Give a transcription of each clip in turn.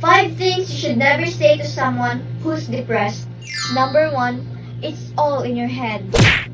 5 things you should never say to someone who's depressed. Number 1, it's all in your head.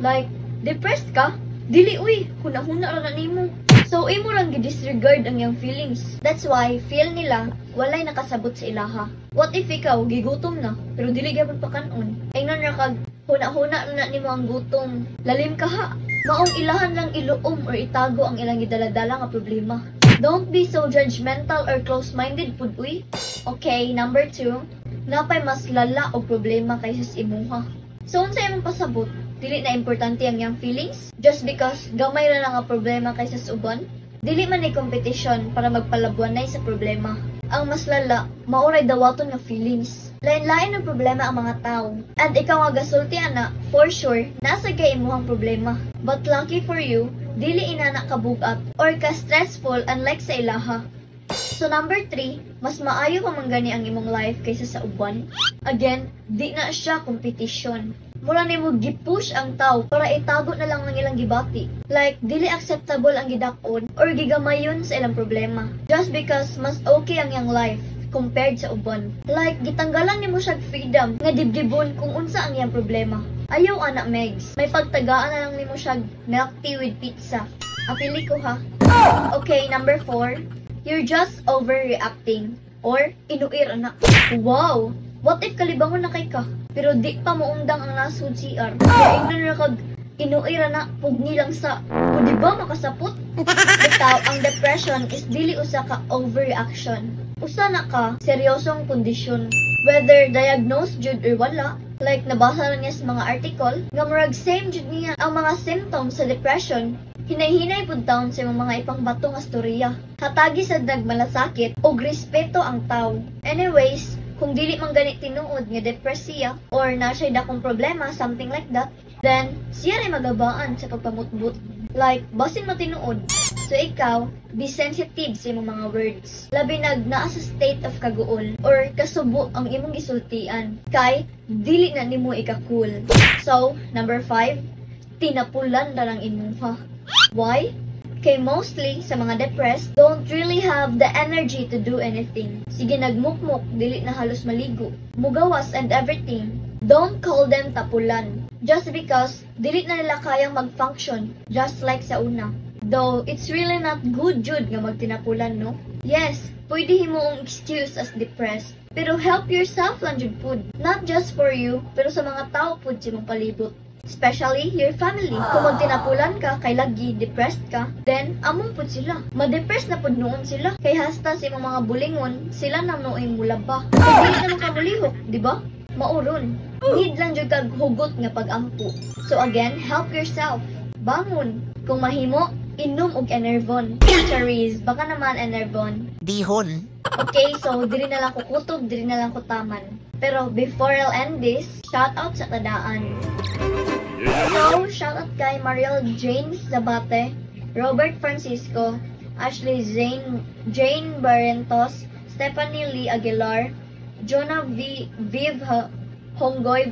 Like, depressed ka? Dili uy, huna-huna ra na nimo. So, imo lang gi-disregard ang iyang feelings. That's why, feel nila, walay nakasabot sa ilaha. What if ikaw, gigutom na, pero dili gyapon pa kanon? Ingnon ra kag, huna-huna na nimo ang gutom. Lalim ka ha. Maong ilahan lang iluom or itago ang ilang gidaladala nga problema. Don't be so judgmental or close-minded pud uy. Okay, number 2, napay mas lala og problema kaysa sa imuha. So, unsa imong pasabot? Dili na importante ang iyang feelings? Just because gamay ra lang ang problema kaysa sa uban? Dili man ay competition para magpalabuanay sa problema. Ang mas lala, mauray dawaton nga feelings. Lain-lain ang problema ang mga tao. And ikaw nga gasulti ana, for sure, nasa kay imuhang problema. But lucky for you, dili inana ka bugat or ka stressful unlike sa ilaha. So number 3, mas maayo pa man gani ang imong life kaysa sa uban. Again, di na siya competition. Mula nimo gipush ang tao para itago na lang ng ilang gibati. Like, dili acceptable ang gidakon or gigamayon sa ilang problema. Just because mas okay ang iyang life compared sa uban. Like, gitanggalan nimo siya freedom nga dibdibon kung unsa ang iyang problema. Ayaw anak Megs, may pagtagaan na lang nimo siya milk tea with pizza. Apili ko ha. Okay, number 4, you're just overreacting or inuir anak. Wow! What if kalibangon na kay ka? Pero di pa moundang ang nasud CR. Kaya ingnan na kag inuira na pugni lang sa. O di ba makasapot? Ikaw, ang depression is dili usa ka overreaction. Usa na ka seryosong kondisyon. Whether diagnosed jud or wala. Like nabasa lang niya sa mga article, nga murag same jud niya ang mga symptoms sa depression. Hinay-hinay pud taon sa mga ipangbato nga storya. Hatagi sa nagmalasakit og respeto ang tao. Anyways, kung dili man ganit tinuod nga depressed siya or na siya dakong problema, something like that, then siya rin magabaan sa pagpamutbut. Like, basin mo tinuod. So ikaw, be sensitive sa imong mga words. Labi naa sa state of kaguol or kasubo ang imong gisultian. Kay, dili na nimo ika-cool. So, number 5, tinapulan ra lang imuha. Why? Kay mostly sa mga depressed, don't really have the energy to do anything. Sige nagmukmuk, dili na halos maligo. Mugawas and everything. Don't call them tapulan. Just because, dili na nila kayang mag-function, just like sa una. Though, it's really not good jud nga magtinapulan, no? Yes, pwede himoong excuse as depressed. Pero help yourself lang jud pud. Not just for you, pero sa mga tao pud sa imong palibot. Especially your family. Kung magtinapulan ka, kay lagi depressed ka, then among pud sila. Ma-depress na pud noon sila. Kay hasta sa imong mga bulingon, sila nang nooy mula ba. Kay dili naman ka mulihok, di ba? Mauron. Need lang jud kag hugot nga pag-ampo. So again, help yourself. Bangon. Kung mahimo, inom og Enervon. Cherries, baka naman Enervon. Dihon. Okay, so diri na lang ko kutob, diri na lang ko taman. Pero before I'll end this, shout out sa tadaan. So, shoutout kay Mariel Jane Zabate, Robert Francisco, Ashley Jane Barrentos, Stephanie Lee Aguilar, Jonah Viv Hongoy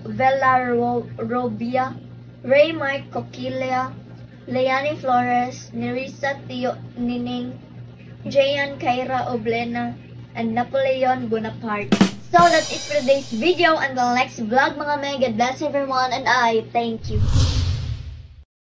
Velarobia, Ray Mike Coquilea, Leani Flores, Nerissa Tio Nining, Jayan Kaira Oblena, and Napoleon Bonaparte. So that's it for today's video. Until next vlog mga meg, God bless everyone and I thank you.